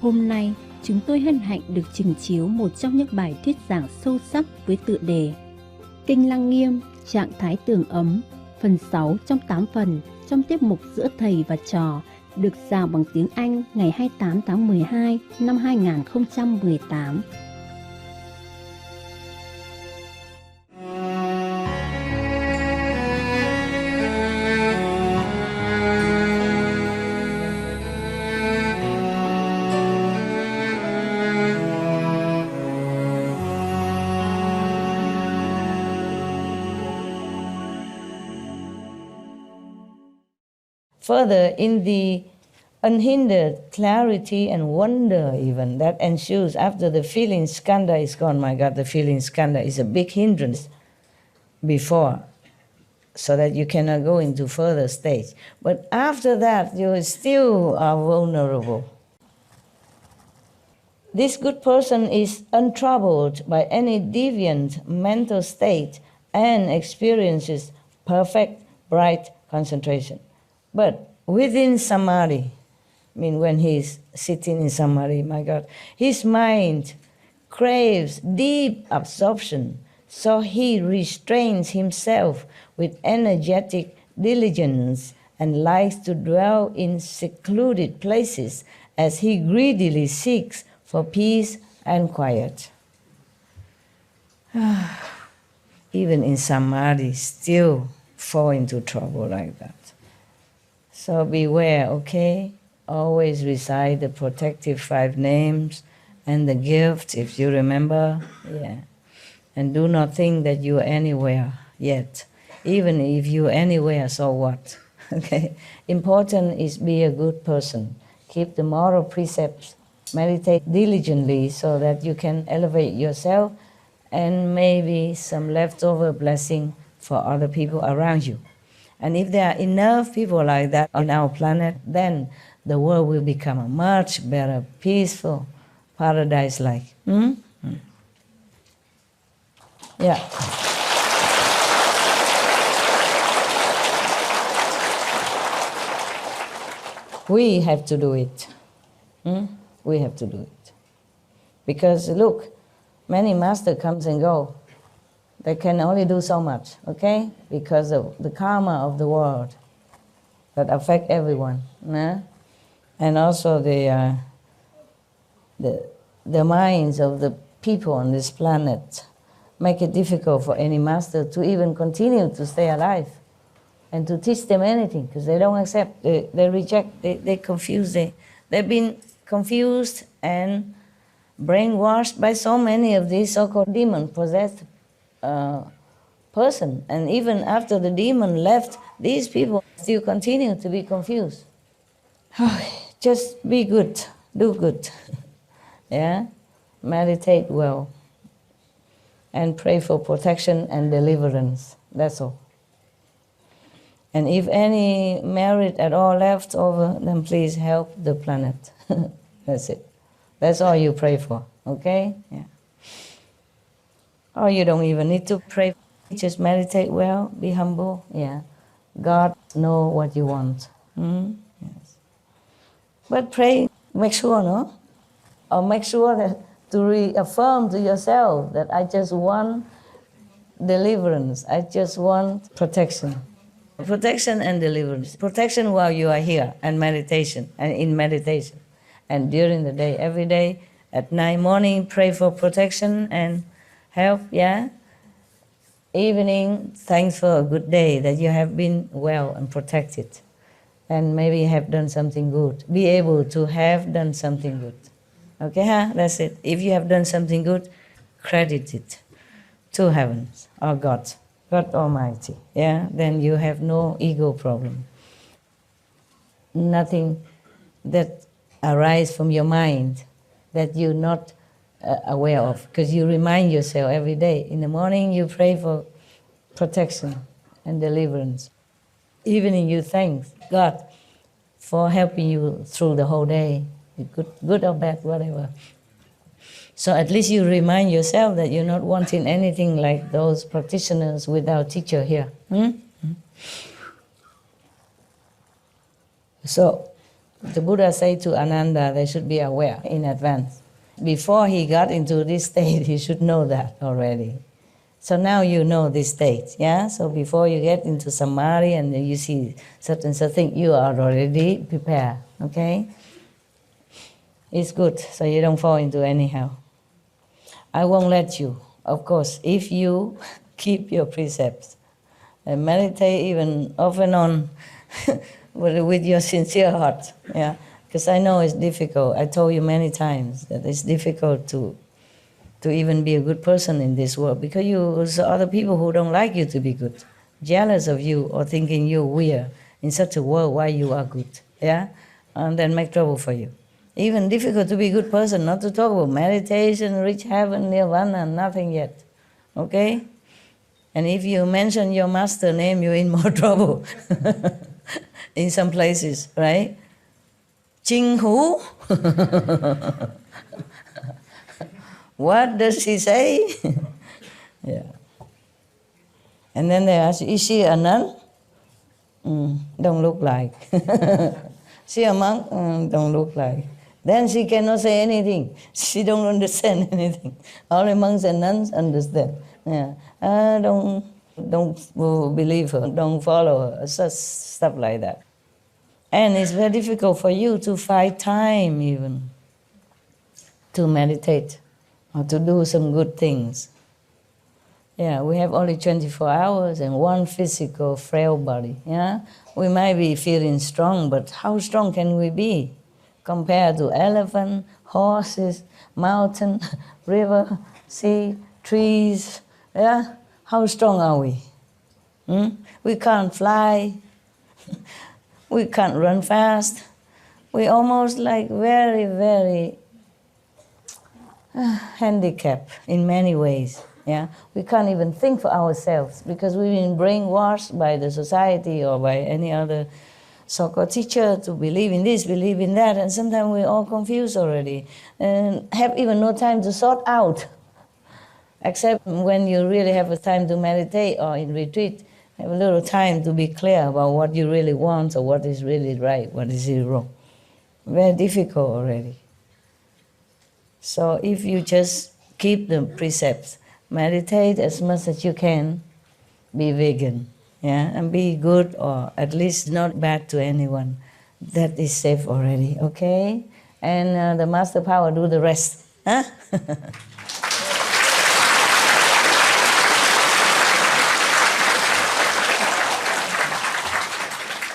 Hôm nay, chúng tôi hân hạnh được trình chiếu một trong những bài thuyết giảng sâu sắc với tựa đề Kinh Lăng Nghiêm, trạng thái tường ấm, phần 6 trong 8 phần trong tiết mục Giữa Thầy và Trò, được giảng bằng tiếng Anh ngày 28 tháng 12 năm 2018. Further, in the unhindered clarity and wonder even that ensues after the feeling skandha is gone. My God, the feeling skandha is a big hindrance before, so that you cannot go into further stage. But after that, you still are vulnerable. This good person is untroubled by any deviant mental state and experiences perfect, bright concentration. But within samadhi, I mean when he's sitting in samadhi, my God, his mind craves deep absorption, so he restrains himself with energetic diligence and likes to dwell in secluded places as he greedily seeks for peace and quiet. Even in samadhi, still fall into trouble like that. So beware, okay? Always recite the protective 5 names and the gift, if you remember. Yeah. And do not think that you are anywhere yet. Even if you are anywhere, so what? Okay? Important is be a good person. Keep the moral precepts. Meditate diligently so that you can elevate yourself and maybe some leftover blessing for other people around you. And if there are enough people like that on our planet, then the world will become a much better, peaceful, paradise-like. Yeah. We have to do it. We have to do it. Because look, many masters comes and go. They can only do so much, okay? Because of the karma of the world that affect everyone. Nah? And also the minds of the people on this planet make it difficult for any master to even continue to stay alive and to teach them anything, because they don't accept, they reject, they confuse, they've been confused and brainwashed by so many of these so-called demon-possessed person. And even after the demon left, these people still continue to be confused. Just be good, do good. Yeah? Meditate well. And pray for protection and deliverance. That's all. And if any merit at all left over, then please help the planet. That's it. That's all you pray for, okay? Yeah. Or you don't even need to pray. Just meditate well, be humble. Yeah. God knows what you want. Yes. But pray, make sure, no? Or make sure that to reaffirm to yourself that I just want deliverance. I just want protection. Protection and deliverance. Protection while you are here and meditation and in meditation. And during the day, every day, at night, morning, pray for protection and help, yeah? Evening, thanks for a good day, that you have been well and protected. And maybe have done something good. Be able to have done something good. Okay, huh? That's it. If you have done something good, credit it to heavens or God Almighty. Yeah? Then you have no ego problem. Nothing that arises from your mind that you're not aware of, because you remind yourself every day. In the morning you pray for protection and deliverance. Evening you thank God for helping you through the whole day, good or bad, whatever. So at least you remind yourself that you're not wanting anything like those practitioners without teacher here. So The Buddha said to Ananda, they should be aware in advance. Before he got into this state, he should know that already. So now you know this state, yeah? So before you get into samadhi and you see certain thing, you are already prepared, okay? It's good, so you don't fall into any hell. I won't let you, of course, if you keep your precepts and meditate even off and on with your sincere heart, yeah? Because I know it's difficult. I told you many times that it's difficult to even be a good person in this world, because there's other people who don't like you to be good, jealous of you or thinking you're weird in such a world why you are good, yeah? And then make trouble for you. Even difficult to be a good person, not to talk about meditation, reach heaven, nirvana, nothing yet, okay? And if you mention your master name, you're in more trouble in some places, right? Ching-hu? What does he say? Yeah. And then they ask, is she a nun? Don't look like. She a monk? Don't look like. Then she cannot say anything. She don't understand anything. Only monks and nuns understand. Yeah. Don't believe her. Don't follow her. Such stuff like that. And it's very difficult for you to find time even to meditate or to do some good things. Yeah, we have only 24 hours and one physical frail body. Yeah, we might be feeling strong, but how strong can we be compared to elephant, horses, mountain, river, sea, trees? Yeah, how strong are we? We can't fly. We can't run fast. We're almost like very, very handicapped in many ways. Yeah, we can't even think for ourselves because we've been brainwashed by the society or by any other so-called teacher to believe in this, believe in that, and sometimes we're all confused already and have even no time to sort out. Except when you really have a time to meditate or in retreat, have a little time to be clear about what you really want or what is really right, what is really wrong. Very difficult already. So if you just keep the precepts, meditate as much as you can, be vegan, yeah, and be good or at least not bad to anyone. That is safe already, okay? And the Master Power do the rest, huh?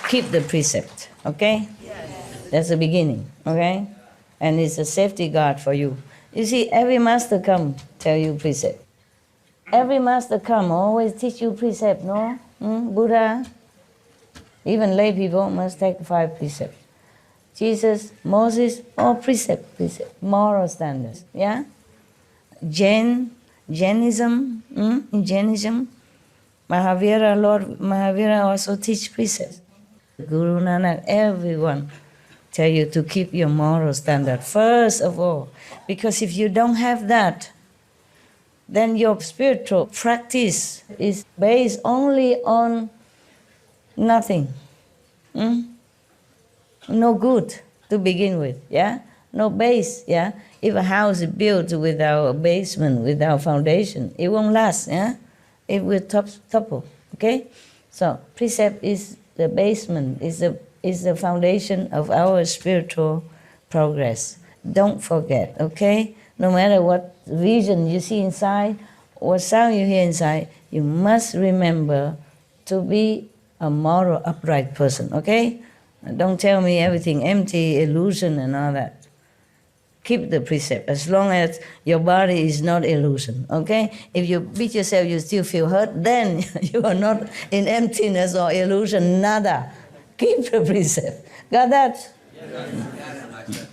Keep the precept, okay? Yes. That's the beginning, okay? And it's a safety guard for you. You see, every master come tell you precept. Every master come always teach you precept, no? Buddha, even lay people must take 5 precepts. Jesus, Moses, all precept, moral standards, yeah? Jainism, in Jainism, Lord Mahavira also teach precepts. Guru Nanak, everyone tell you to keep your moral standard first of all, because if you don't have that, then your spiritual practice is based only on nothing. No good to begin with, yeah? No base, yeah? If a house is built without a basement, without foundation, it won't last, yeah? It will topple, okay? So precept is the basement, is the foundation of our spiritual progress. Don't forget, okay? No matter what vision you see inside, what sound you hear inside, you must remember to be a moral, upright person, okay? Don't tell me everything empty, illusion and all that. Keep the precept, as long as your body is not illusion, okay? If you beat yourself, you still feel hurt, then you are not in emptiness or illusion, nada. Keep the precept. Got that? Yes.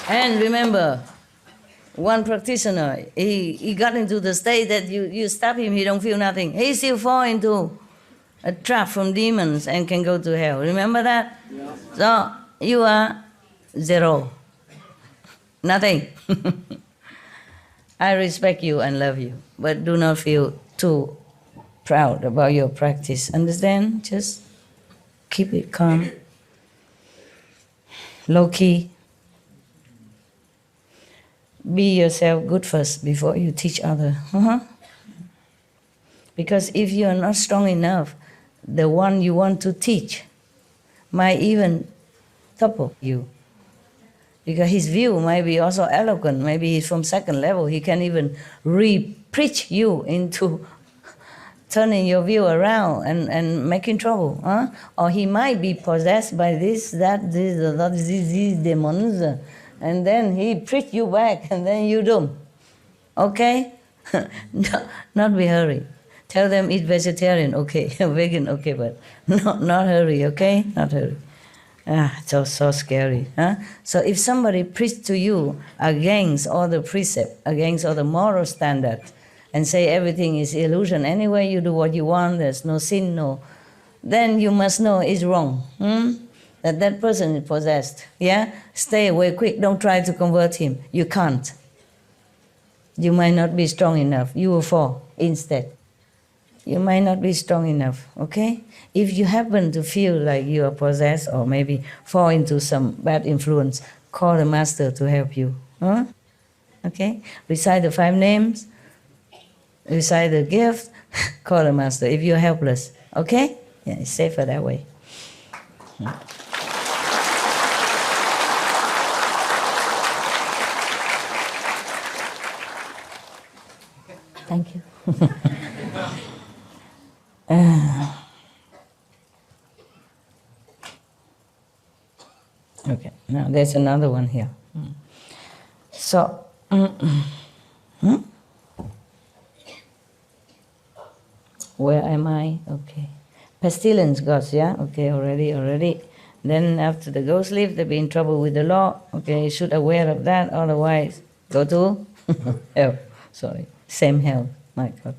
And remember, one practitioner, he got into the state that you stop him, he don't feel nothing. He still fall into a trap from demons and can go to hell. Remember that? Yeah. So you are 0. Nothing. I respect you and love you, but do not feel too proud about your practice. Understand? Just keep it calm, low key. Be yourself good first before you teach others. Because if you are not strong enough, the one you want to teach might even topple you. Because his view might be also eloquent. Maybe he's from second level. He can even re-preach you into turning your view around and making trouble. Or he might be possessed by this demons. And then he preach you back and then you doom. Okay? Not be hurry. Tell them eat vegetarian, okay. Vegan, okay, but not hurry, okay? Not hurry. So scary. So if somebody preach to you against all the precept, against all the moral standard, and say everything is illusion, anyway you do what you want, there's no sin, then you must know it's wrong. That person is possessed. Yeah? Stay away quick. Don't try to convert him. You can't. You might not be strong enough. You will fall instead. You might not be strong enough, okay? If you happen to feel like you are possessed or maybe fall into some bad influence, call the master to help you. Okay? Recite the 5 names, recite the gift, call the master if you're helpless, okay? Yeah, it's safer that way. Thank you. Okay, now there's another one here. So, where am I? Okay. Pestilence gods, yeah? Okay, already. Then after the ghost leave, they'll be in trouble with the law. Okay, you should aware of that, otherwise go to hell. Sorry, same hell, my God.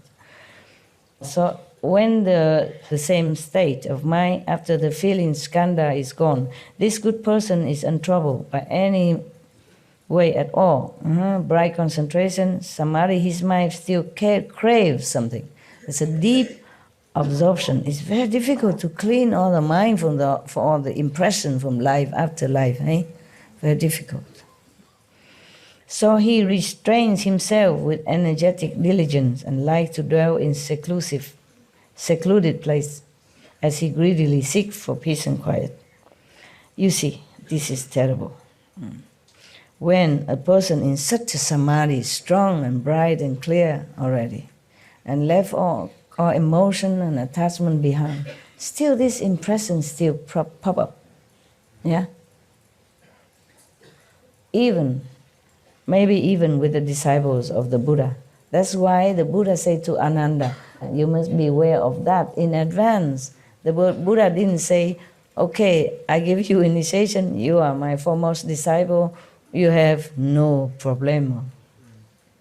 So when the same state of mind after the feeling skanda is gone, this good person is untroubled by any way at all. Bright concentration, samadhi, his mind still craves something. It's a deep absorption. It's very difficult to clean all the mind from for all the impression from life after life. Very difficult. So he restrains himself with energetic diligence and likes to dwell in secluded place as he greedily seeks for peace and quiet. You see, this is terrible. When a person in such a samadhi is strong and bright and clear already, and left all emotion and attachment behind, still this impression still pop up. Yeah? Maybe even with the disciples of the Buddha. That's why the Buddha said to Ananda, you must be aware of that in advance. The Buddha didn't say, okay, I give you initiation, you are my foremost disciple, you have no problem.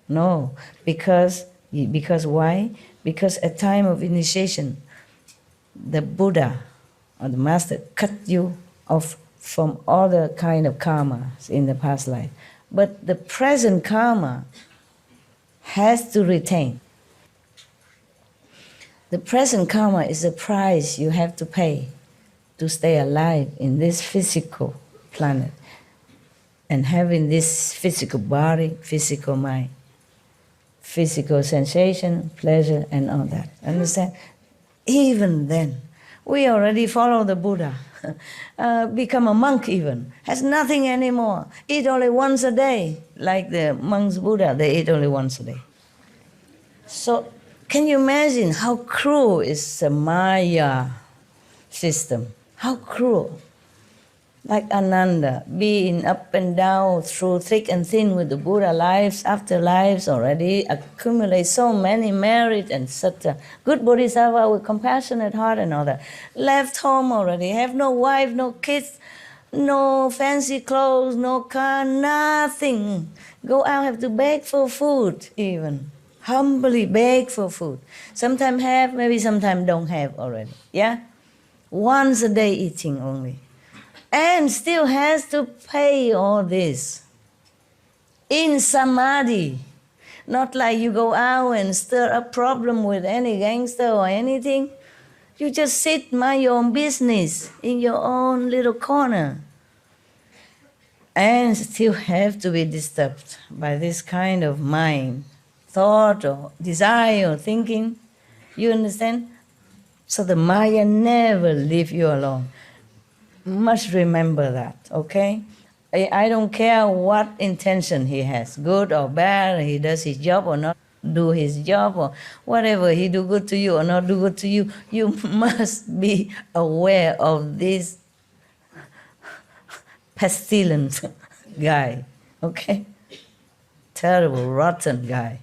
No, because why? Because at time of initiation, the Buddha or the Master cut you off from all the kind of karmas in the past life. But the present karma has to retain. The present karma is the price you have to pay to stay alive in this physical planet and having this physical body, physical mind, physical sensation, pleasure, and all that. Understand? Even then, we already follow the Buddha, become a monk even, has nothing anymore, eat only once a day, like the monks Buddha, they eat only once a day. So, can you imagine how cruel is the Maya system? How cruel. Like Ananda, being up and down through thick and thin with the Buddha, lives after lives already, accumulate so many merit and such a good bodhisattva with compassionate heart and all that. Left home already, have no wife, no kids, no fancy clothes, no car, nothing. Go out, have to beg for food even. Humbly beg for food. Sometimes have, maybe sometimes don't have already. Yeah? Once a day eating only. And still has to pay all this in samadhi. Not like you go out and stir up problem with any gangster or anything. You just sit, mind your own business in your own little corner. And still have to be disturbed by this kind of mind, thought or desire or thinking. You understand? So the Maya never leave you alone. Must remember that, okay? I don't care what intention he has, good or bad, he does his job or not do his job, or whatever, he do good to you or not do good to you. You must be aware of this pestilent guy, okay? Terrible, rotten guy,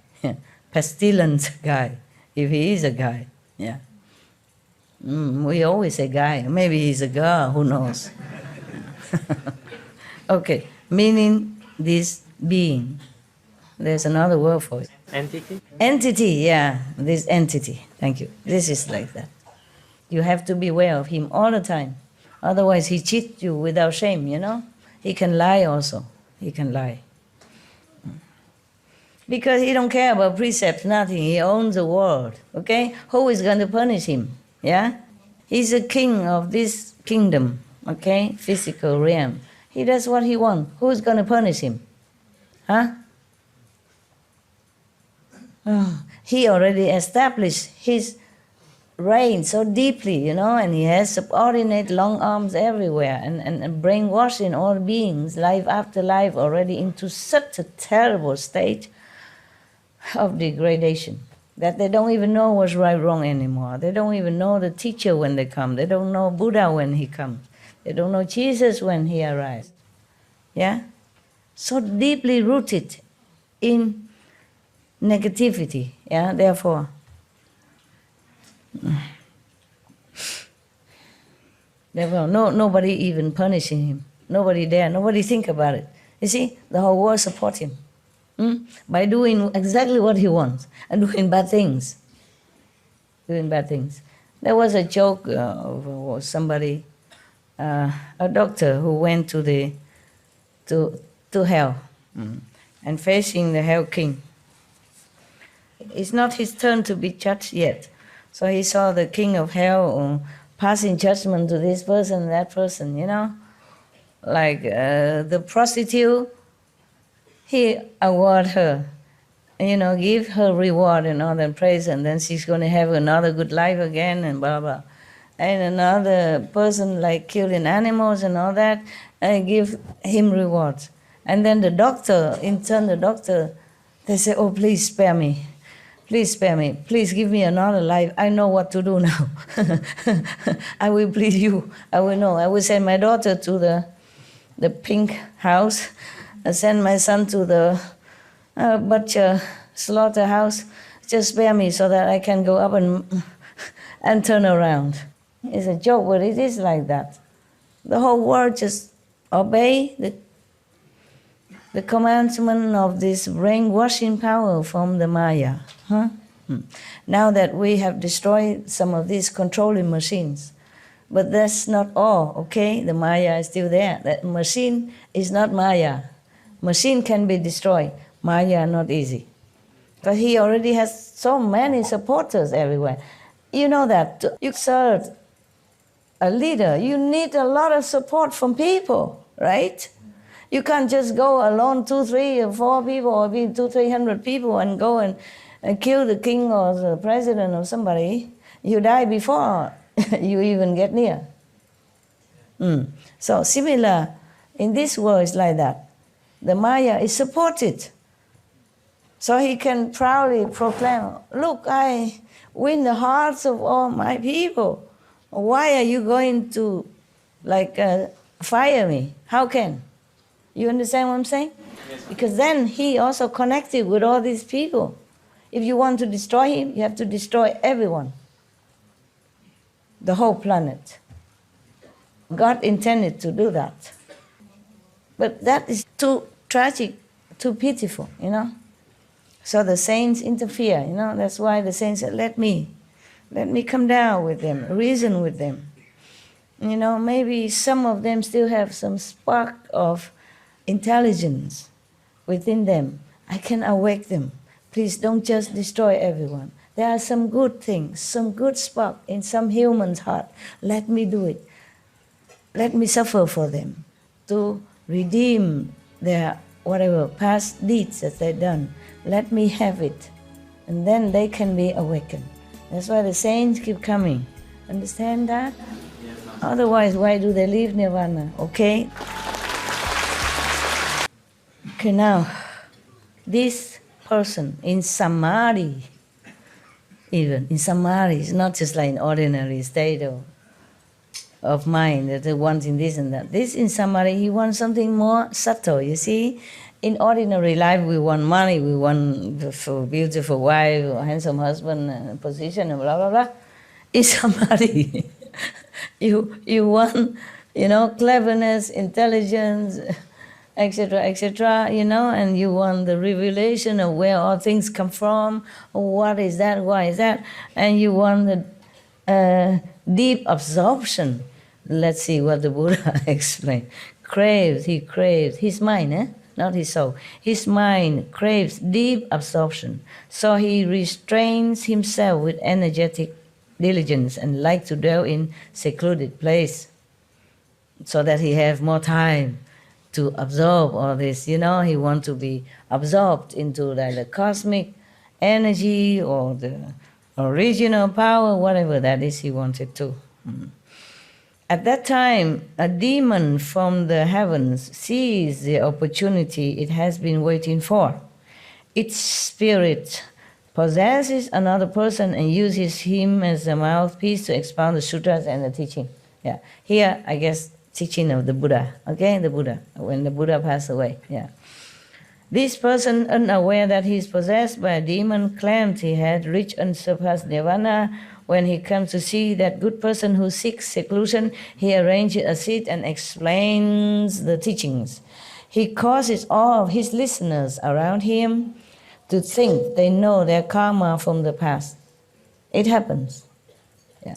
pestilent guy, if he is a guy, yeah. We always say guy, maybe he's a girl, who knows? Okay, meaning this being. There's another word for it. Entity? Entity, yeah, this entity, thank you. This is like that. You have to be aware of him all the time. Otherwise he cheats you without shame, you know? He can lie also, he can lie. Because he don't care about precepts, nothing, he owns the world, okay? Who is going to punish him, yeah? He's a king of this kingdom, okay? Physical realm. He does what he wants. Who's going to punish him? Huh? Oh, he already established his reign so deeply, you know, and he has subordinate long arms everywhere and brainwashing all beings, life after life, already into such a terrible state of degradation that they don't even know what's right, wrong anymore. They don't even know the teacher when they come. They don't know Buddha when he comes. They don't know Jesus when he arrives. Yeah? So deeply rooted in negativity. Yeah, therefore. Therefore, nobody even punishing him. Nobody there. Nobody think about it. You see, the whole world support him. By doing exactly what he wants and doing bad things. Doing bad things. There was a joke of somebody, a doctor who went to hell and facing the hell king. It's not his turn to be judged yet. So he saw the king of hell passing judgment to this person, that person, you know. Like the prostitute, he award her, you know, give her reward and all that praise, and then she's going to have another good life again and blah, blah. And another person like killing animals and all that, give him rewards. And then the doctor, in turn the doctor, they say, oh, please spare me. Please spare me. Please give me another life. I know what to do now. I will please you. I will know. I will send my daughter to the pink house. I send my son to the butcher slaughterhouse. Just spare me so that I can go up and turn around. It's a joke, but it is like that. The whole world just obey the commandment of this brainwashing power from the Maya. Huh? Now that we have destroyed some of these controlling machines, but that's not all, okay? The Maya is still there. That machine is not Maya. Machine can be destroyed. Maya not easy. Because he already has so many supporters everywhere. You know that you serve a leader, you need a lot of support from people, right? You can't just go alone, 2, 3, or 4 people, or be 200-300 people and go and kill the king or the president or somebody. You die before you even get near. So similar, in this world it's like that. The Maya is supported. So he can proudly proclaim, look, I win the hearts of all my people. Why are you going to fire me? How can? You understand what I'm saying? Yes. Because then he also connected with all these people. If you want to destroy him, you have to destroy everyone. The whole planet. God intended to do that. But that is too tragic, too pitiful, you know. So the saints interfere, you know. That's why the saints said, let me come down with them, reason with them. You know, maybe some of them still have some spark of intelligence within them. I can awake them. Please don't just destroy everyone. There are some good things, some good spark in some human's heart. Let me do it. Let me suffer for them to redeem their whatever past deeds that they've done. Let me have it. And then they can be awakened. That's why the saints keep coming. Understand that? Otherwise, why do they leave Nirvana? Okay? Okay, now, this person in Samadhi, even in Samadhi, it's not just like an ordinary state of mind that they want in this and that. This in Samadhi, he wants something more subtle, you see? In ordinary life, we want money, we want a beautiful wife, or handsome husband, position, and blah, blah, blah. In Samadhi, you want, cleverness, intelligence, etc., and you want the revelation of where all things come from, what is that, why is that, and you want the deep absorption. Let's see what the Buddha explained. He craves, his mind, not his soul. His mind craves deep absorption, so he restrains himself with energetic diligence and likes to dwell in secluded place so that he have more time to absorb all this. He wants to be absorbed into the cosmic energy or the original power, whatever that is he wanted to. At that time, a demon from the heavens sees the opportunity it has been waiting for. Its spirit possesses another person and uses him as a mouthpiece to expound the sutras and the teaching. Yeah. Here, I guess, teaching of the Buddha, okay? The Buddha, when the Buddha passed away, yeah. This person, unaware that he is possessed by a demon, claimed he had reached unsurpassed nirvana. When he comes to see that good person who seeks seclusion, he arranges a seat and explains the teachings. He causes all of his listeners around him to think they know their karma from the past. It happens. Yeah.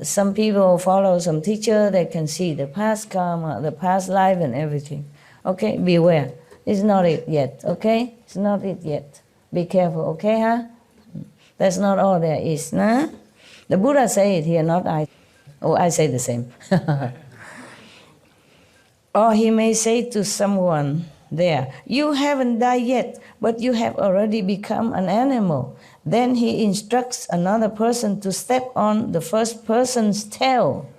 Some people follow some teacher, they can see the past karma, the past life and everything. Okay, beware. It's not it yet, okay? It's not it yet. Be careful, okay, huh? That's not all there is, nah? The Buddha say it here, not I. Oh, I say the same. Or he may say to someone there, you haven't died yet, but you have already become an animal. Then he instructs another person to step on the first person's tail.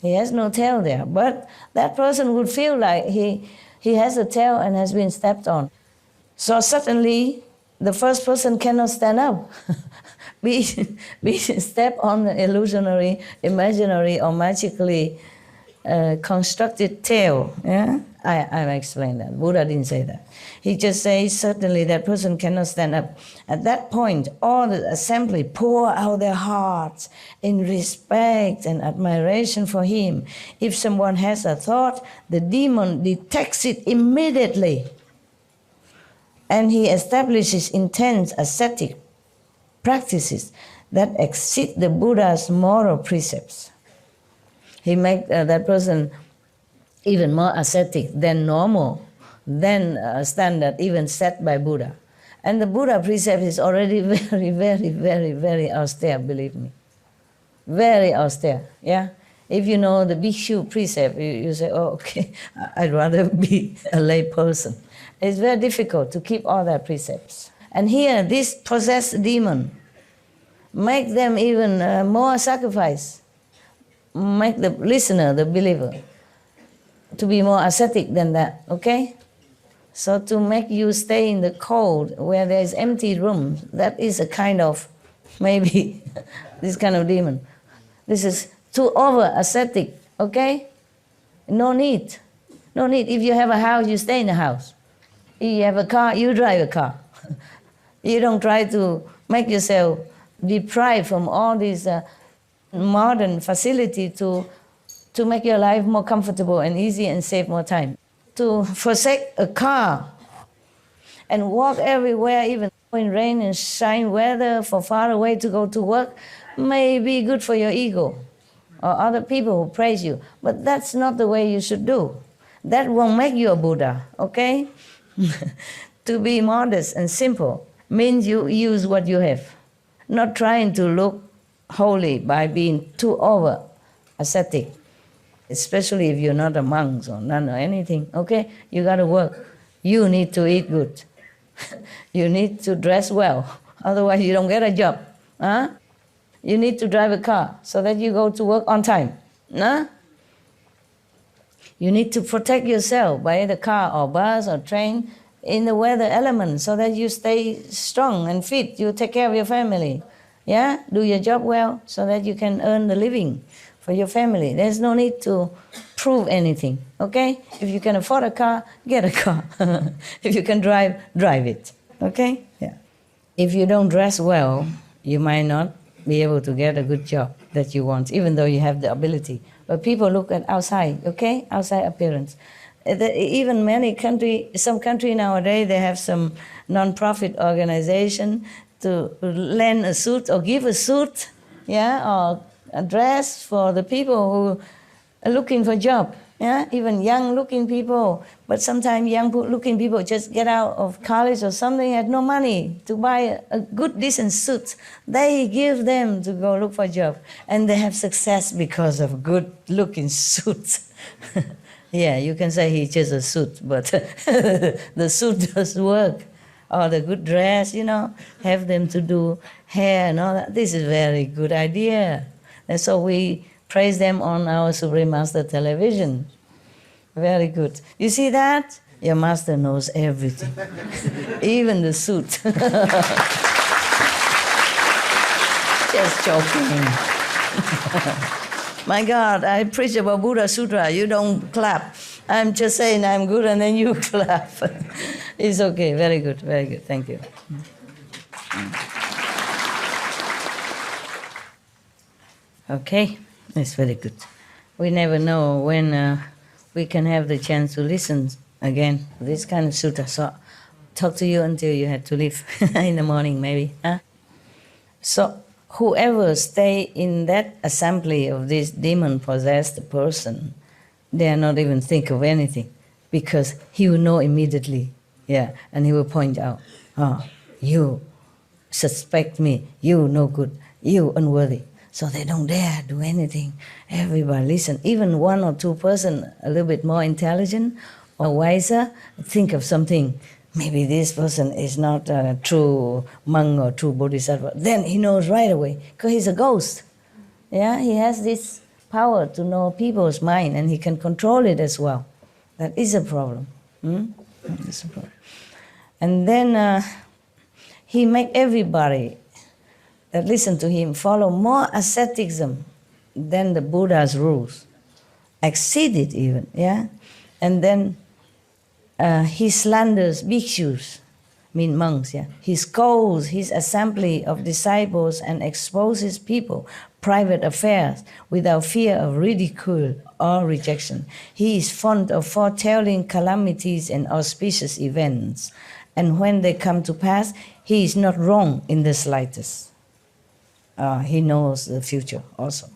He has no tail there, but that person would feel like he has a tail and has been stepped on. So suddenly, the first person cannot stand up. be step on the illusionary, imaginary, or magically constructed tail. Yeah? I explained that. Buddha didn't say that. He just says, certainly that person cannot stand up. At that point, all the assembly pour out their hearts in respect and admiration for him. If someone has a thought, the demon detects it immediately. And he establishes intense ascetic practices that exceed the Buddha's moral precepts. He makes that person even more ascetic than normal, than standard even set by Buddha. And the Buddha precept is already very, very, very, very austere, believe me. Very austere, yeah? If you know the Bhikshu precept, you say, oh, okay, I'd rather be a lay person. It's very difficult to keep all their precepts. And here, this possessed demon make them even more sacrifice, make the listener, the believer, to be more ascetic than that, okay? So to make you stay in the cold where there is empty room, that is a kind of, maybe, this kind of demon. This is too over ascetic, okay? No need. No need. If you have a house, you stay in the house. If you have a car, you drive a car. You don't try to make yourself deprived from all these modern facility to make your life more comfortable and easy and save more time. To forsake a car and walk everywhere, even in rain and shine weather, for far away to go to work, may be good for your ego or other people who praise you. But that's not the way you should do. That won't make you a Buddha, okay? To be modest and simple means you use what you have. Not trying to look holy by being too over ascetic, especially if you're not a monk or nun or anything. Okay, you got to work. You need to eat good. You need to dress well, otherwise you don't get a job. Huh? You need to drive a car so that you go to work on time. Huh? You need to protect yourself by the car or bus or train in the weather element so that you stay strong and fit. You take care of your family. Yeah? Do your job well so that you can earn the living for your family. There's no need to prove anything, okay? If you can afford a car, get a car. If you can drive, drive it, okay? Yeah. If you don't dress well, you might not be able to get a good job that you want, even though you have the ability. But people look at outside, okay? Outside appearance. Even some country nowadays, they have some non-profit organization to lend a suit or give a suit, yeah, or a dress for the people who are looking for a job, yeah, even young-looking people. But sometimes young-looking people just get out of college or something, had no money to buy a good, decent suit. They give them to go look for a job, and they have success because of good-looking suits. Yeah, you can say he's just a suit, but the suit does work. Or the good dress, you know, have them to do hair and all that. This is a very good idea. And so we praise them on our Supreme Master television. Very good. You see that? Your master knows everything, even the suit. Just joking. My God, I preach about Buddha Sutra. You don't clap. I'm just saying I'm good and then you clap. It's okay. Very good. Very good. Thank you. Okay. It's very good. We never know when we can have the chance to listen again to this kind of sutta. So talk to you until you have to leave in the morning maybe. Huh? So whoever stay in that assembly of this demon-possessed person, they are not even think of anything because he will know immediately, yeah, and he will point out, oh, you suspect me, you no good, you unworthy. So they don't dare do anything. Everybody listen. Even one or two person a little bit more intelligent or wiser think of something. Maybe this person is not a true monk or true bodhisattva. Then he knows right away because he's a ghost. Yeah, he has this power to know people's mind and he can control it as well. That is a problem. That is a problem. And then he make everybody that listen to him follow more asceticism than the Buddha's rules. Exceed it even, yeah? And then he slanders bhikshus, mean monks, yeah? He scolds his assembly of disciples and exposes people, private affairs, without fear of ridicule or rejection. He is fond of foretelling calamities and auspicious events. And when they come to pass, he is not wrong in the slightest. He knows the future also.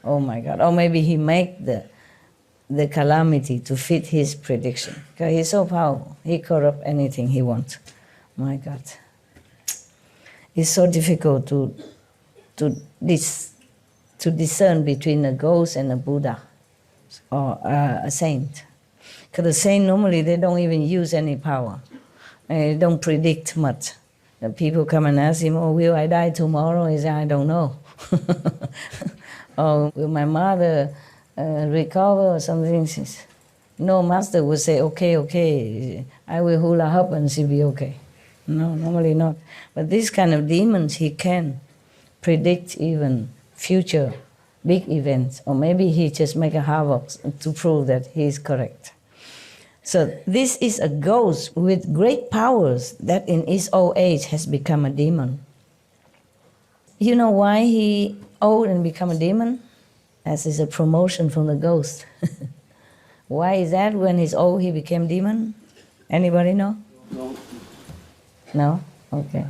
Oh my God. Or maybe he make the calamity to fit his prediction. Because he's so powerful. He corrupt anything he wants. My God. It's so difficult to discern between a ghost and a Buddha or a saint. Because the saint normally they don't even use any power. They don't predict much. The people come and ask him, oh, will I die tomorrow? He says, I don't know. Or will my mother recover or something? No, master would say, okay, okay, I will hula hoop and she'll be okay. No, normally not. But these kind of demons, he can predict even future big events. Or maybe he just make a havoc to prove that he is correct. So this is a ghost with great powers that in his old age has become a demon. You know why he old and become a demon? As is a promotion from the ghost. Why is that when he's old he became demon? Anybody know? No. No? Okay.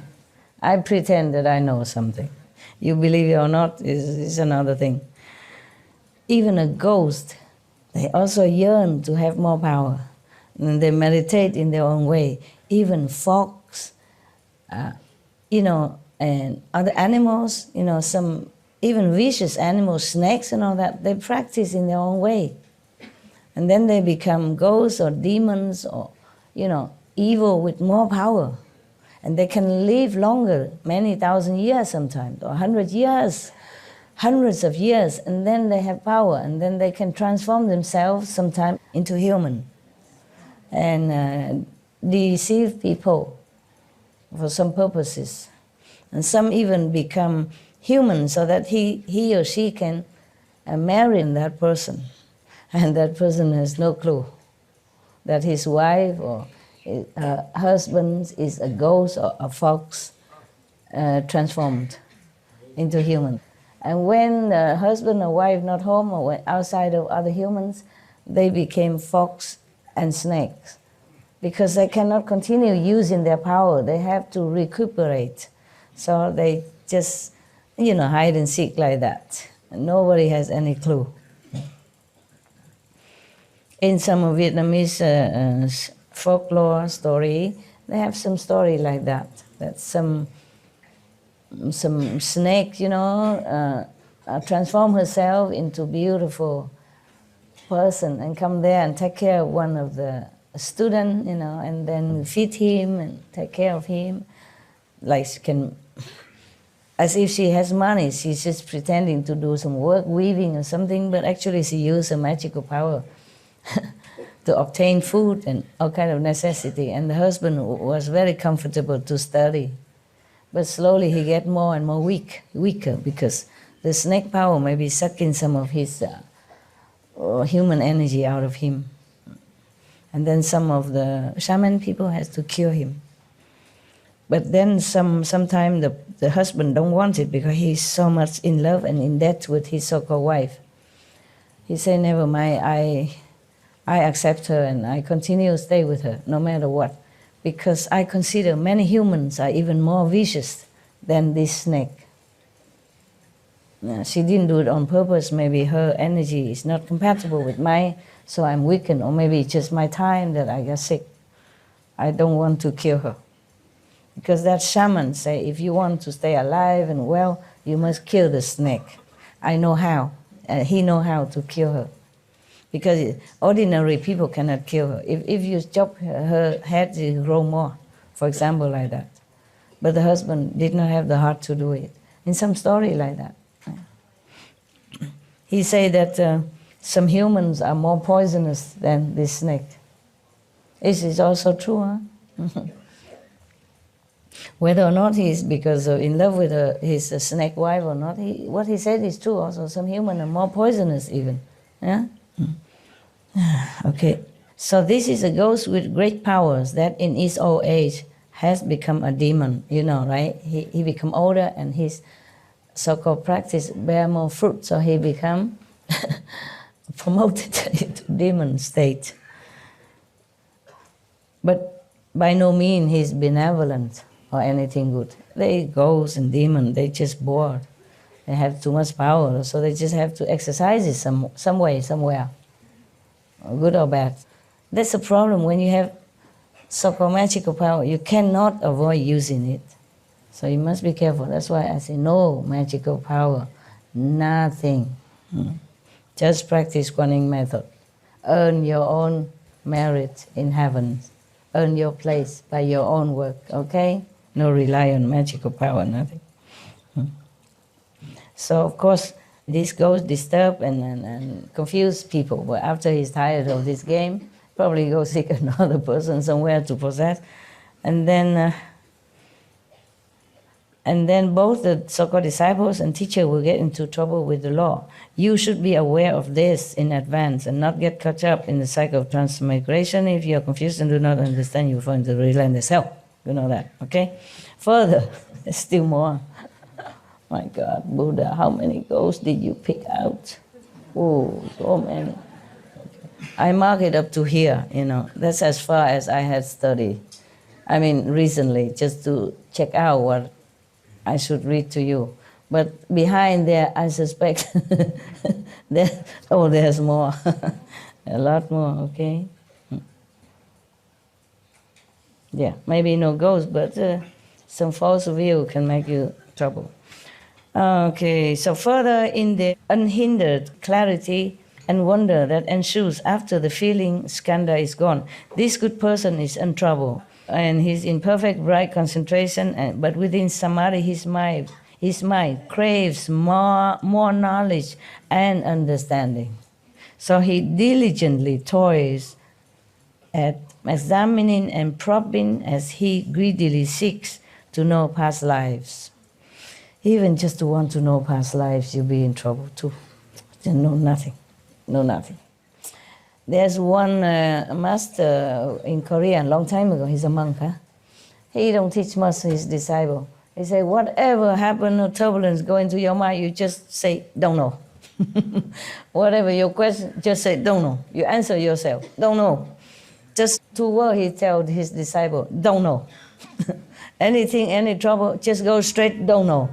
I pretend that I know something. You believe it or not is another thing. Even a ghost, they also yearn to have more power. And they meditate in their own way. Even fox and other animals, some even vicious animals, snakes and all that, they practice in their own way. And then they become ghosts or demons or, evil with more power. And they can live longer, many thousand years sometimes, or 100 years, hundreds of years, and then they have power, and then they can transform themselves sometimes into human and deceive people for some purposes. And some even become human so that he or she can marry that person, and that person has no clue that his wife or his husband is a ghost or a fox transformed into human. And when the husband or wife not home or outside of other humans, they became fox and snakes because they cannot continue using their power. They have to recuperate. So they just, hide and seek like that. Nobody has any clue. In some Vietnamese folklore story, they have some story like that. That some snake, transform herself into beautiful person and come there and take care of one of the student, and then feed him and take care of him, like she can, as if she has money. She's just pretending to do some work, weaving or something, but actually she uses her magical power to obtain food and all kind of necessity. And the husband was very comfortable to study. But slowly he get more and more weaker because the snake power may be sucking some of his human energy out of him. And then some of the shaman people has to cure him. But then sometimes the husband don't want it because he's so much in love and in debt with his so-called wife. He say, never mind, I accept her and I continue to stay with her no matter what. Because I consider many humans are even more vicious than this snake. She didn't do it on purpose. Maybe her energy is not compatible with mine, so I'm weakened. Or maybe it's just my time that I got sick. I don't want to kill her. Because that shaman say, if you want to stay alive and well, you must kill the snake. I know how. He know how to kill her. Because ordinary people cannot kill her. If you chop her head, it will grow more, for example, like that. But the husband did not have the heart to do it. In some story like that. He say that some humans are more poisonous than this snake. This is also true, huh? Whether or not he's because of in love with his snake wife or not, what he said is true also. Some humans are more poisonous even. Yeah? Okay, so this is a ghost with great powers that in his old age has become a demon, right? He become older and his so-called practice bear more fruit, so he become promoted into demon state. But by no means he's benevolent or anything good. They ghosts and demons, they just bored. They have too much power, so they just have to exercise it some way, somewhere. Good or bad. That's the problem when you have so-called magical power. You cannot avoid using it. So you must be careful. That's why I say no magical power, nothing. Just practice Kuan method. Earn your own merit in heaven. Earn your place by your own work, okay? No rely on magical power, nothing. So of course, this ghost disturb and confuse people. But after he's tired of this game, probably go seek another person somewhere to possess. And then both the so-called disciples and teacher will get into trouble with the law. You should be aware of this in advance and not get caught up in the cycle of transmigration. If you are confused and do not understand, you will fall into the relentless hell. You know that, okay? Further, there's still more. My God, Buddha, how many ghosts did you pick out? Oh, so many. I mark it up to here, That's as far as I had studied. I mean, recently, just to check out what I should read to you. But behind there, I suspect, there's more. A lot more, okay? Yeah, maybe no ghosts, but Some false view can make you trouble. Okay, so further in the unhindered clarity and wonder that ensues after the feeling skandha is gone, this good person is in trouble and he's in perfect bright concentration, but within samadhi his mind craves more knowledge and understanding. So he diligently toils at examining and probing as he greedily seeks to know past lives. Even just to want to know past lives, you'll be in trouble too. You know nothing, know nothing. There's one master in Korea a long time ago, he's a monk, huh? He don't teach much to his disciple. He say, whatever happened or turbulence go into your mind, you just say, don't know. Whatever your question, just say, don't know. You answer yourself, don't know. Just 2 words he told his disciple, don't know. Anything, any trouble, just go straight, don't know.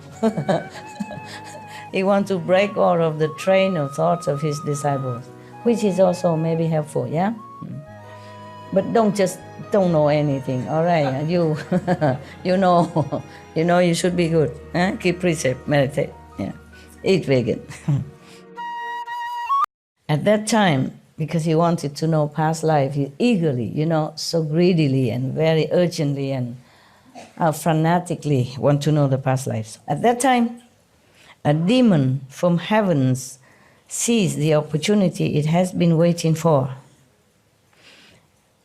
He wants to break all of the train of thoughts of his disciples, which is also maybe helpful, yeah? But don't know anything, all right? You, you know you should be good. Eh? Keep precept, meditate, yeah. Eat vegan. At that time, because he wanted to know past life, he eagerly, so greedily and very urgently and fanatically want to know the past lives. At that time, a demon from heavens seized the opportunity it has been waiting for.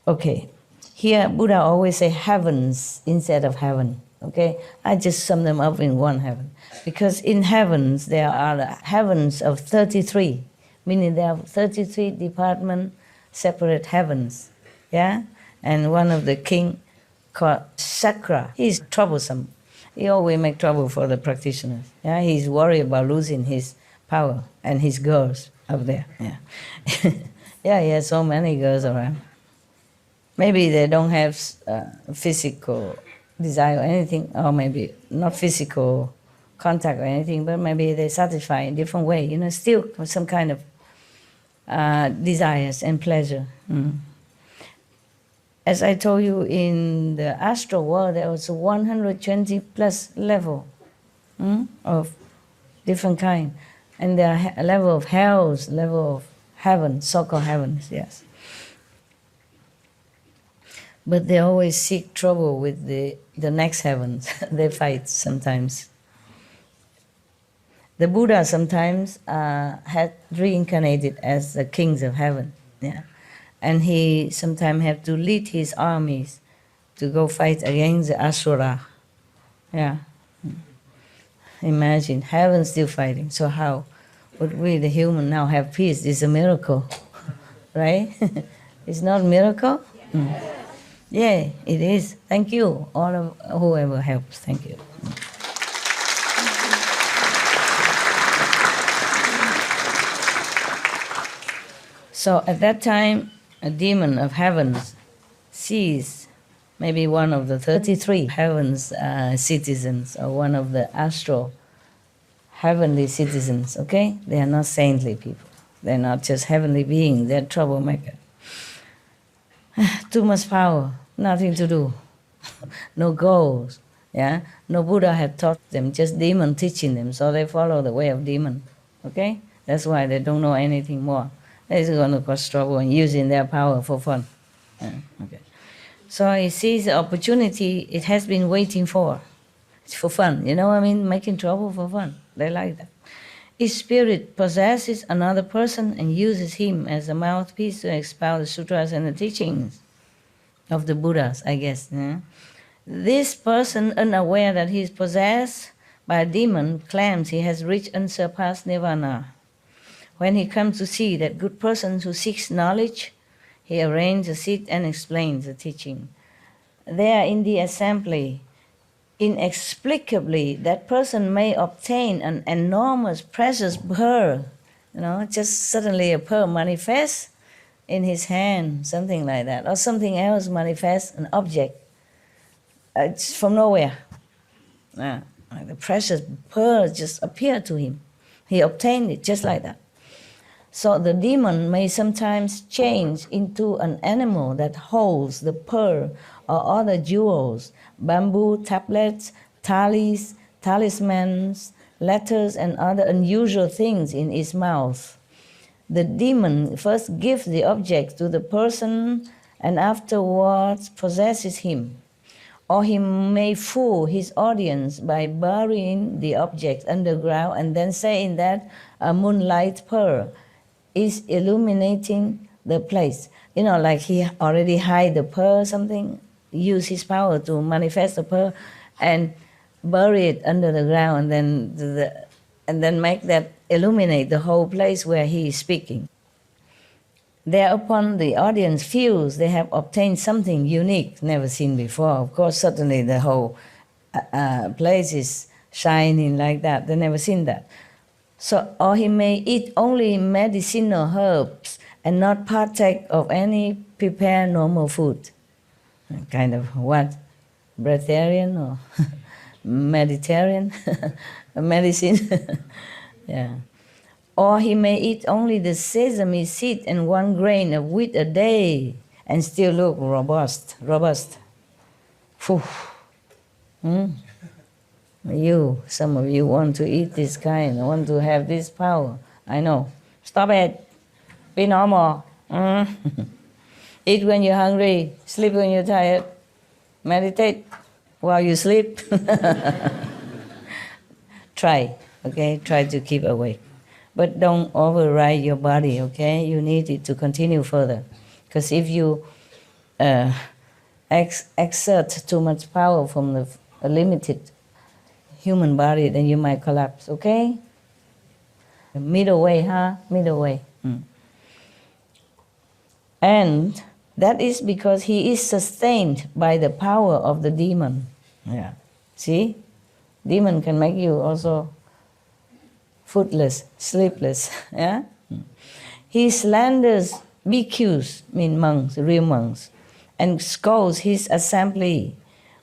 Okay, here Buddha always say heavens instead of heaven, okay? I just sum them up in one heaven. Because in heavens, there are heavens of 33, meaning there are 33 department, separate heavens, yeah? And one of the king called Sakra, he's troublesome. He always make trouble for the practitioners. Yeah, he's worried about losing his power and his girls up there. Yeah, yeah, he has so many girls around. Maybe they don't have physical desire or anything, or maybe not physical contact or anything, but maybe they satisfy in a different way. Still some kind of desires and pleasure. As I told you, in the astral world, there was 120 plus level of different kind. And there are level of hells, level of heaven, so-called heavens, yes. But they always seek trouble with the next heavens. They fight sometimes. The Buddha sometimes had reincarnated as the kings of heaven, yeah. And he sometimes had to lead his armies to go fight against the Asura. Yeah. Imagine, heaven still fighting. So how would we, the human, now have peace? It's a miracle, right? It's not a miracle? Yeah, it is. Thank you, all of whoever helps. Thank you. So at that time, a demon of heavens sees maybe one of the 33 heavens citizens, or one of the astral heavenly citizens, okay? They are not saintly people. They're not just heavenly beings, they're troublemakers. Too much power, nothing to do, no goals, yeah? No Buddha had taught them, just demon teaching them, so they follow the way of demon, okay? That's why they don't know anything more. They're going to cause trouble and using their power for fun. Okay. So he sees the opportunity it has been waiting for. It's for fun, you know what I mean? Making trouble for fun. They like that. His spirit possesses another person and uses him as a mouthpiece to expound the sutras and the teachings of the Buddhas, I guess. Yeah? This person, unaware that he is possessed by a demon, claims he has reached unsurpassed nirvana. When he comes to see that good person who seeks knowledge, he arranges a seat and explains the teaching. There in the assembly, inexplicably, that person may obtain an enormous precious pearl, just suddenly a pearl manifests in his hand, something like that, or something else manifests, an object. It's from nowhere. The precious pearl just appeared to him. He obtained it just like that. So the demon may sometimes change into an animal that holds the pearl or other jewels, bamboo tablets, talismans, letters, and other unusual things in its mouth. The demon first gives the object to the person and afterwards possesses him. Or he may fool his audience by burying the object underground and then saying that a moonlight pearl is illuminating the place. You know, like he already hide the pearl or something, use his power to manifest the pearl and bury it under the ground, and then make that illuminate the whole place where he is speaking. Thereupon the audience feels they have obtained something unique, never seen before. Of course, certainly the whole place is shining like that. They never seen that. So, or he may eat only medicinal herbs and not partake of any prepared normal food. Kind of what? Breatharian or Mediterranean? Medicine? Yeah. Or he may eat only the sesame seed and 1 grain of wheat a day and still look robust. Phew. Some of you want to eat this kind, want to have this power. I know. Stop it. Be normal. Eat when you're hungry, sleep when you're tired, meditate while you sleep. Try, okay? Try to keep awake. But don't override your body, okay? You need it to continue further. Because if you exert too much power from the limited human body, then you might collapse, okay? Middle way, huh? Middle way. And that is because he is sustained by the power of the demon. Yeah. See? Demon can make you also foodless, sleepless. Yeah? He slanders bhikkhus, mean monks, real monks, and scolds his assembly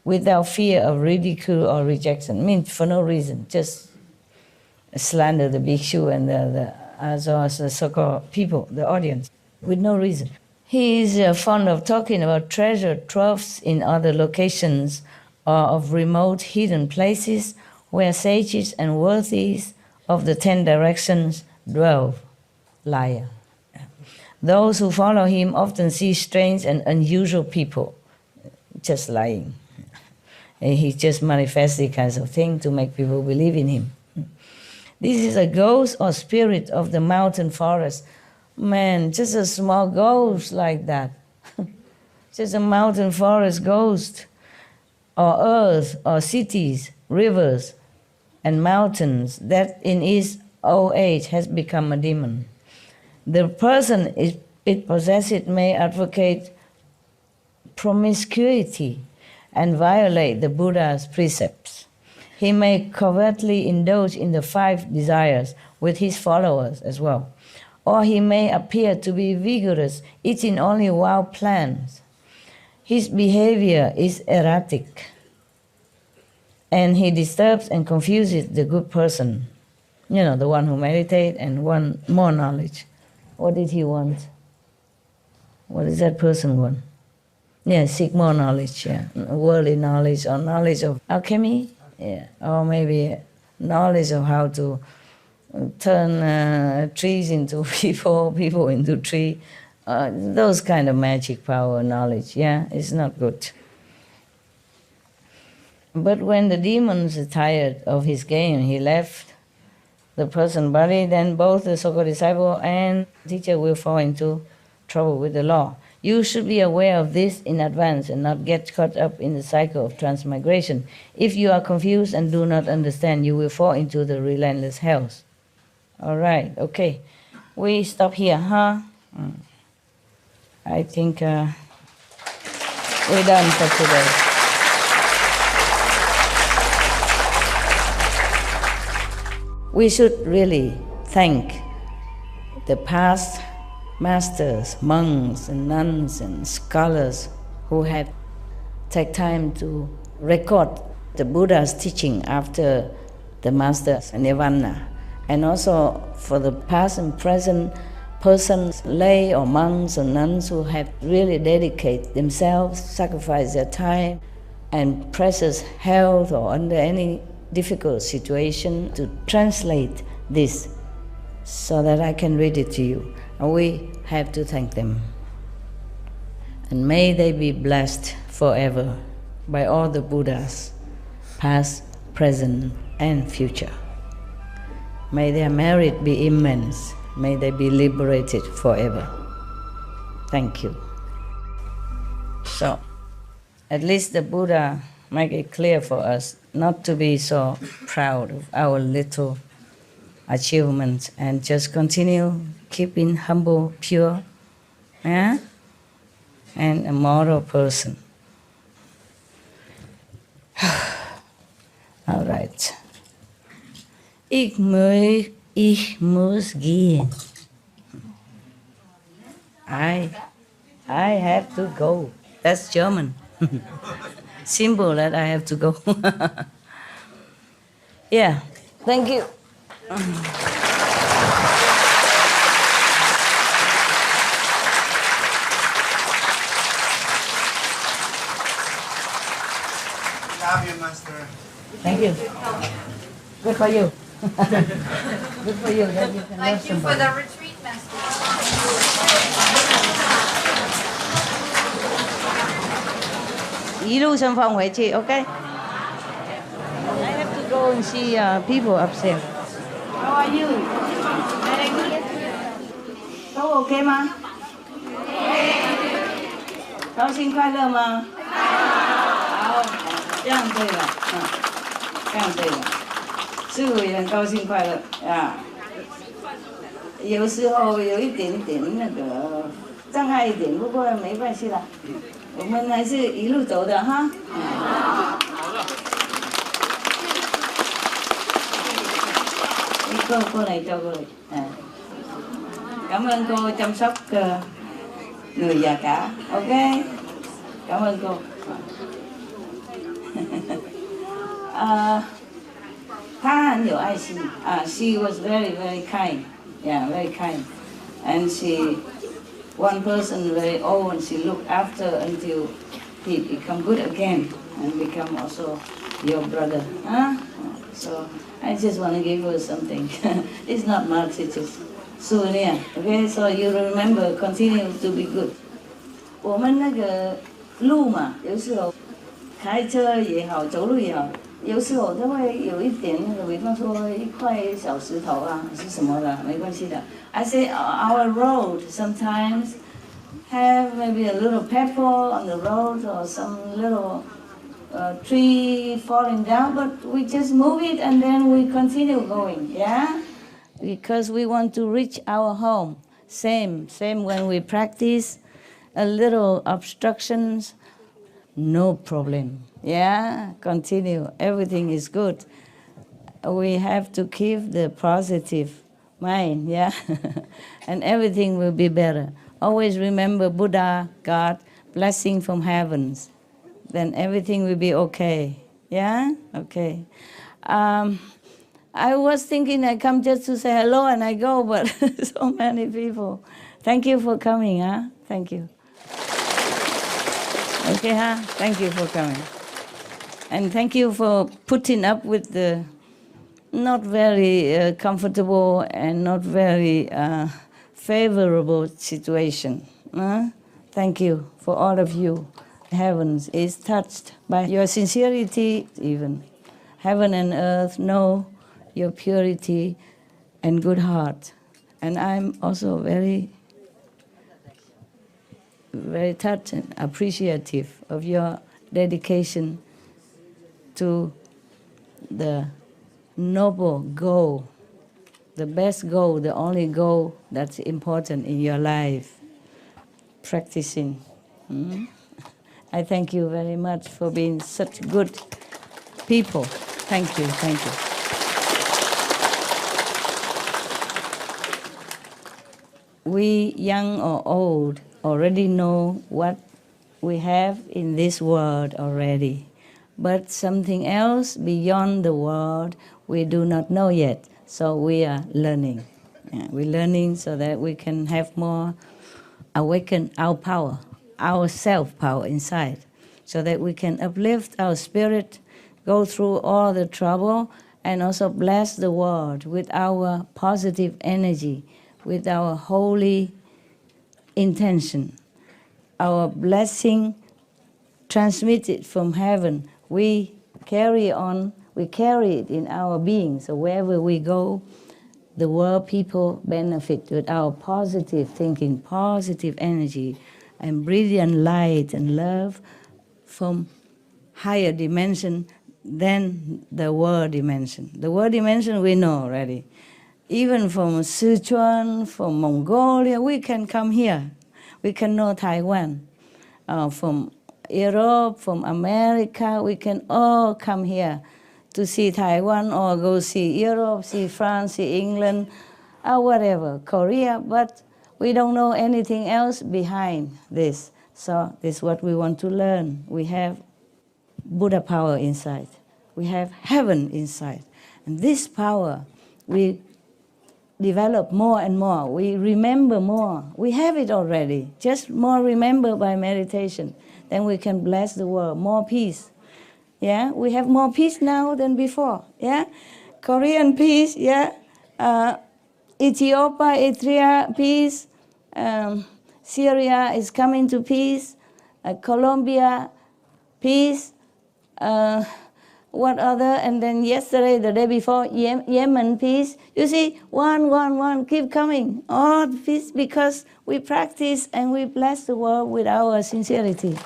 without fear of ridicule or rejection. Means for no reason, just slander the bhikshu and the so-called people, the audience, with no reason. He is fond of talking about treasure troves in other locations or of remote hidden places where sages and worthies of the 10 directions dwell. Liar. Those who follow him often see strange and unusual people. Just lying. He just manifests these kinds of things to make people believe in him. This is a ghost or spirit of the mountain forest. Man, just a small ghost like that. Just a mountain forest ghost. Or earth, or cities, rivers, and mountains that in its old age has become a demon. The person it possesses may advocate promiscuity and violate the Buddha's precepts. He may covertly indulge in the 5 desires with his followers as well. Or he may appear to be vigorous, eating only wild plants. His behavior is erratic, and he disturbs and confuses the good person. You know, the one who meditates and want more knowledge. What did he want? What does that person want? Yeah, seek more knowledge, yeah. Worldly knowledge or knowledge of alchemy, yeah. Or maybe knowledge of how to turn trees into people, people into tree. Those kind of magic power knowledge, yeah, it's not good. But when the demons are tired of his game, he left the person body, then both the so-called disciple and teacher will fall into trouble with the law. You should be aware of this in advance and not get caught up in the cycle of transmigration. If you are confused and do not understand, you will fall into the relentless hells. All right, okay. We stop here, huh? I think we're done for today. We should really thank the past masters, monks and nuns and scholars who had taken time to record the Buddha's teaching after the master's nirvana, and also for the past and present persons, lay or monks or nuns who have really dedicated themselves, sacrificed their time and precious health or under any difficult situation to translate this so that I can read it to you. And we have to thank them. And may they be blessed forever by all the Buddhas, past, present, and future. May their merit be immense. May they be liberated forever. Thank you. So, at least the Buddha make it clear for us not to be so proud of our little achievements and just continue keeping humble, pure, yeah? And a moral person. All right. Ich muss gehen. I have to go. That's German. Symbol that I have to go. Yeah, thank you. Love you, Master. Thank you. Good for you. Good for you that you can love Thank you for somebody. the retreat, Master. Ý lưu sân phòng với chị, okay? I have to go and see people upstairs. How are you? Very good. Cháu okay吗？高兴快乐吗？好，这样对了，这样对了。师父也很高兴快乐啊。有时候有一点点那个障碍一点，不过没关系啦。我们还是一路走的哈。Cô này cho cô này. Cảm ơn cô chăm sóc người già cả. Ok. Cảm ơn cô. She was very, very kind. Yeah, very kind. And one person very old, and she looked after until he become good again and become also your brother. Huh? So I just want to give her something. It's not much, it's just souvenir. Okay, so you remember, continue to be good. 我们那个路嘛，有时候开车也好，走路也好，有时候都会有一点那个，比方说一块小石头啊，是什么的，没关系的。I say our road sometimes have maybe a little pebble on the road or some little tree falling down, but we just move it and then we continue going, yeah? Because we want to reach our home. Same when we practice, a little obstructions, no problem, yeah? Continue, everything is good. We have to keep the positive mind, yeah? And everything will be better. Always remember Buddha, God, blessing from heavens. Then everything will be okay. Yeah? Okay. I was thinking I come just to say hello and I go, but so many people. Thank you for coming, huh? Thank you. Okay, huh? Thank you for coming. And thank you for putting up with the not very comfortable and not very favorable situation. Thank you for all of you. Heavens is touched by your sincerity even. Heaven and earth know your purity and good heart. And I'm also very, very touched and appreciative of your dedication to the noble goal, the best goal, the only goal that's important in your life, practicing. I thank you very much for being such good people. Thank you, thank you. We, young or old, already know what we have in this world already. But something else beyond the world we do not know yet, so we are learning. Yeah, we're learning so that we can have more awaken our power, our self-power inside, so that we can uplift our spirit, go through all the trouble, and also bless the world with our positive energy, with our holy intention. Our blessing transmitted from heaven, we carry on, we carry it in our being. So wherever we go, the world people benefit with our positive thinking, positive energy, and brilliant light and love from higher dimension than the world dimension. The world dimension we know already. Even from Sichuan, from Mongolia, we can come here. We can know Taiwan. From Europe, from America, we can all come here to see Taiwan or go see Europe, see France, see England, or whatever, Korea, but we don't know anything else behind this. So this is what we want to learn. We have Buddha power inside. We have heaven inside. And this power, we develop more and more. We remember more. We have it already. Just more remember by meditation. Then we can bless the world. More peace. Yeah, we have more peace now than before. Yeah, Korean peace. Yeah, Ethiopia, Eritrea peace. Syria is coming to peace. Colombia peace. What other? And then yesterday, the day before, Yemen peace. You see, one, keep coming. All peace because we practice and we bless the world with our sincerity.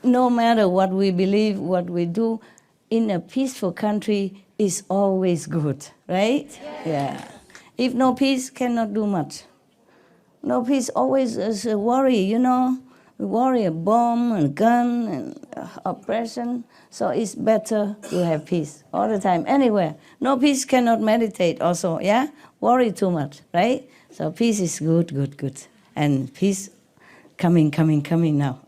No matter what we believe, what we do, in a peaceful country is always good, right? Yeah. If no peace, cannot do much. No peace always is a worry, you know. We worry a bomb and gun and oppression. So it's better to have peace all the time, anywhere. No peace cannot meditate also, yeah? Worry too much, right? So peace is good. And peace coming now.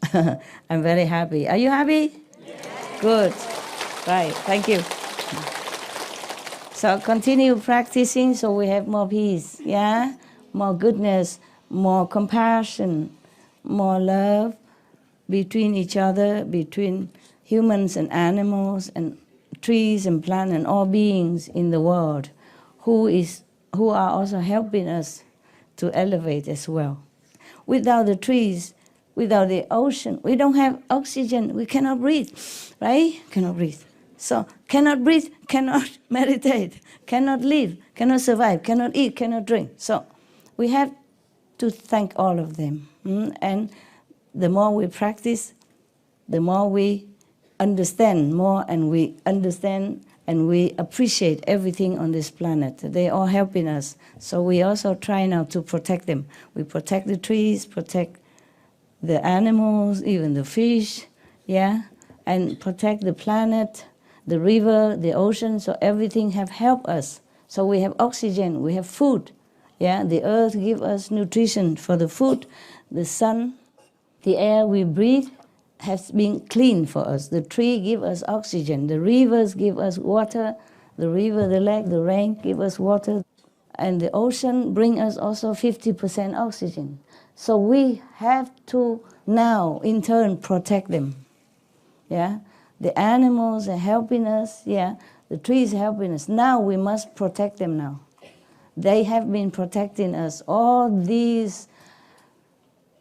I'm very happy. Are you happy? Yes. Good. Right, thank you. So continue practicing so we have more peace, yeah? More goodness, more compassion, more love between each other, between humans and animals and trees and plants and all beings in the world who are also helping us to elevate as well. Without the trees, without the ocean, we don't have oxygen, we cannot breathe, right? Cannot breathe. So cannot breathe, cannot meditate, cannot live, cannot survive, cannot eat, cannot drink. So we have to thank all of them. And the more we practice, the more we understand more, and we understand and we appreciate everything on this planet. They are helping us. So we also try now to protect them. We protect the trees, protect the animals, even the fish, yeah, and protect the planet, the river, the ocean, so everything have helped us. So we have oxygen, we have food, yeah, the earth gives us nutrition for the food, the sun, the air we breathe has been clean for us. The tree give us oxygen, the rivers give us water, the river, the lake, the rain give us water, and the ocean bring us also 50% oxygen. So we have to now, in turn, protect them. Yeah, the animals are helping us. Yeah, the trees are helping us. Now we must protect them now. They have been protecting us all these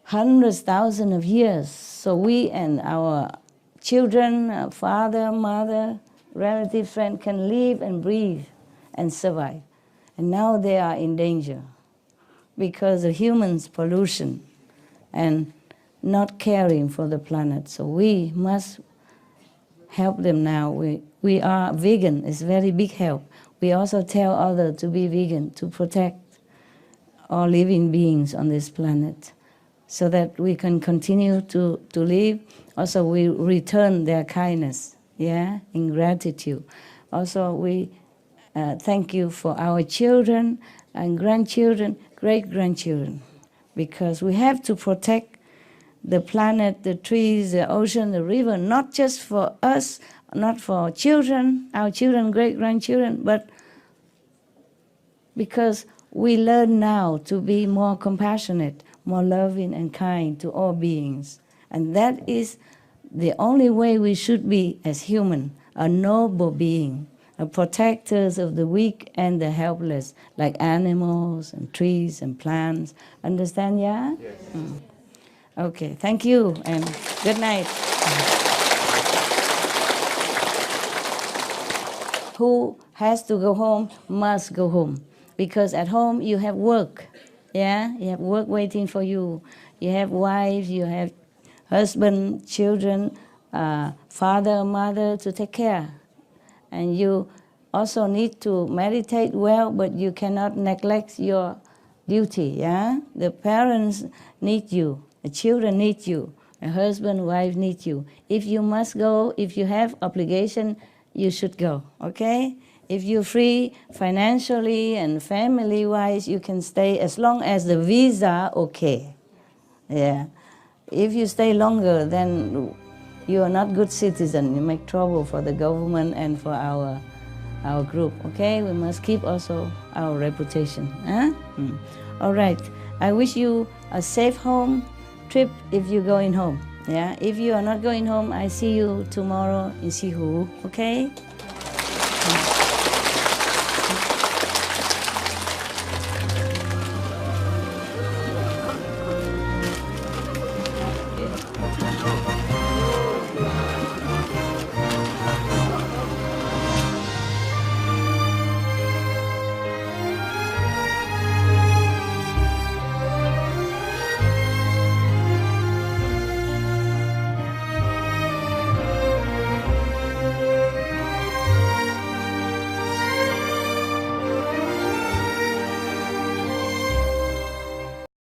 hundreds, thousands of years. So we and our children, our father, mother, relative, friend can live and breathe and survive. And now they are in danger because of humans' pollution and not caring for the planet. So we must help them now. We are vegan, it's very big help. We also tell others to be vegan, to protect all living beings on this planet so that we can continue to live. Also, we return their kindness, yeah, in gratitude. Also, we thank you for our children and grandchildren, great-grandchildren, because we have to protect the planet, the trees, the ocean, the river, not just for us, not for children, our children, great-grandchildren, but because we learn now to be more compassionate, more loving and kind to all beings. And that is the only way we should be as human, a noble being, a protectors of the weak and the helpless, like animals and trees and plants. Understand, yeah? Yes. Okay, thank you and good night. Who has to go home must go home, because at home you have work, yeah? You have work waiting for you. You have wife, you have husband, children, father, mother to take care. And you also need to meditate well, but you cannot neglect your duty, yeah? The parents need you, the children need you, a husband, wife need you. If you must go, if you have obligation, you should go, okay? If you're free financially and family-wise, you can stay as long as the visa okay, yeah. If you stay longer, then you are not good citizen. You make trouble for the government and for our group, okay? We must keep also our reputation, huh? All right, I wish you a safe home trip if you're going home, yeah? If you are not going home, I see you tomorrow in Sihu, okay?